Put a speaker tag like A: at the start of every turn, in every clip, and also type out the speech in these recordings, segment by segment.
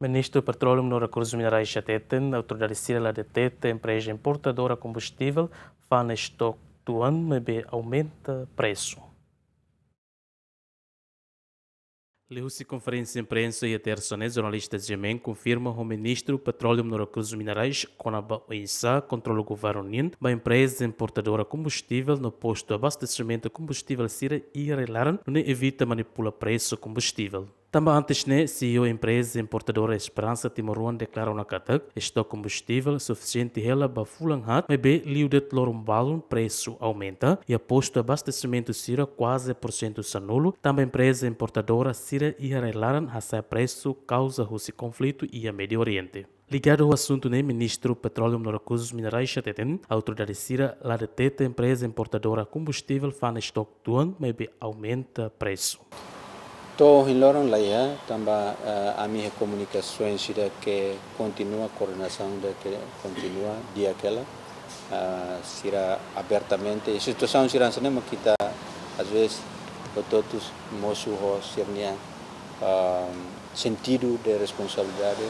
A: Ministro do Petróleo e Recursos Minerais Chateten, a autoridade civil deteta a empresa importadora de combustível, faz estoque do ano, mas aumenta preço. Leu-se conferência de imprensa e a terça jornalistas de Jemen confirma o ministro do Petróleo e Recursos Minerais, Conaba Oissa, controla o governo NIN, uma empresa importadora de combustível no posto de abastecimento de combustível Sira e Relaran, não evita manipular preço do combustível. Também antes, CEO da empresa importadora Esperança Timoruan declarou na Katak, estoque combustível suficiente ela para fulanhat, mas bem, liudet lorumbalun preço aumenta e a posto de abastecimento Sira quase por cento sanulo, também a empresa importadora Sira e Relaran hassa preço causa esse conflito e a Médio Oriente. Ligado ao assunto, o ministro do Petróleo e Recursos Minerais Chateten, a autoridade Sira lá deteta a empresa importadora combustível faz estoque do ano, mas bem, aumenta preço.
B: Estou em Loran lá, também a minha comunicação será que continua, a coordenação que continua, dia aquela, será abertamente. A situação será assim, mas que está, às vezes, todos moço ou sernia sentido de responsabilidade,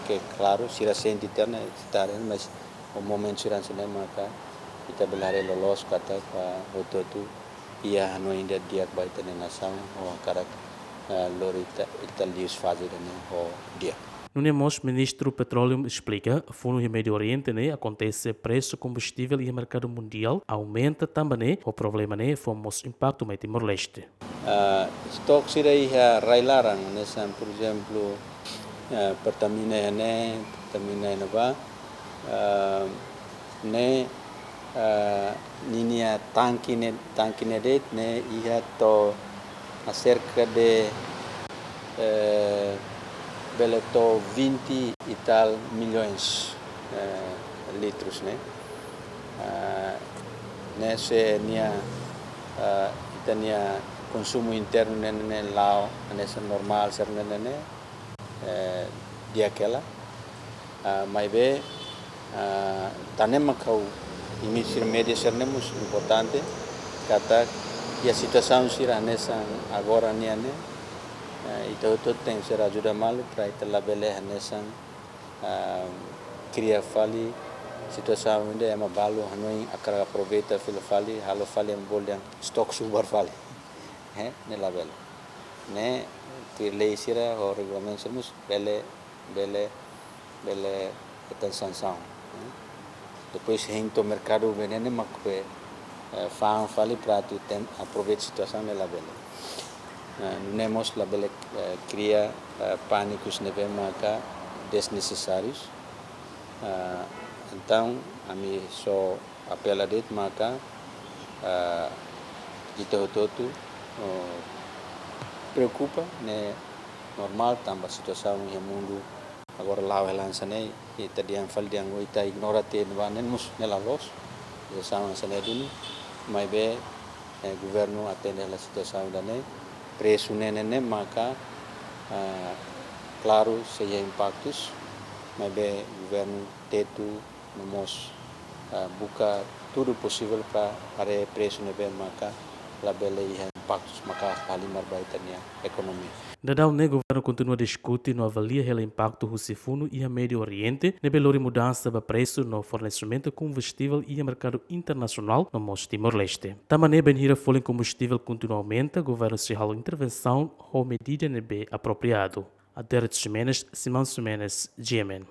B: que claro, será sente interna, mas o momento será assim, mas que kita belare lolos kata para todo ia no ainda dia baik na nação ou cara lorita italius fazer o dia.
A: No Nemos, ministro do Petróleo explica, fundo no Médio Oriente, acontece preço combustível e o mercado mundial aumenta também, o problema fomos impacto no Timor-Leste.
B: Stok sirai railarang nessa, por exemplo, Pertamina Nova, linha tanque net ia to acerca de beleto 20 e tal milhões litros, nesse itania consumo interno lá nessa normal ser dia aquela, mas bem tanema kau início média seremos importante kata e a situação será nessa agora então todo tem ser ajuda mal para ita labele nessa cria fali situação onde é uma balo hanoi akara aproveita fila fali halo fali embolham stock super fali ne labele ne lei será o regulamento seremos bele kita sanção depois rento mercado venene makwe fan fali para tu tem aproveita situação ne labele nemos labele cria pânicos neve maka desnecessários então a mim só apela det maka kita todo preocupa né normal também situação no mundo agora lá o lança né e tadian fal diang oita ignora te banen mus nela los sama sana dulu mas be governo atende a situação da né preço né maka claro seja impactos mas be governo tetu nos buka tudo possível para preço né be maka labele impactos maka halimar baitania economia.
A: Dadao, o governo continua a discutir e avaliar o impacto do Sifuno e a Médio Oriente, na belora mudança de preço no fornecimento de combustível e o mercado internacional no Timor-Leste. Também, a folha de combustível continua a aumentar, o governo se jalou intervenção ou medida apropriado. Até Simão Ximenes, GMN.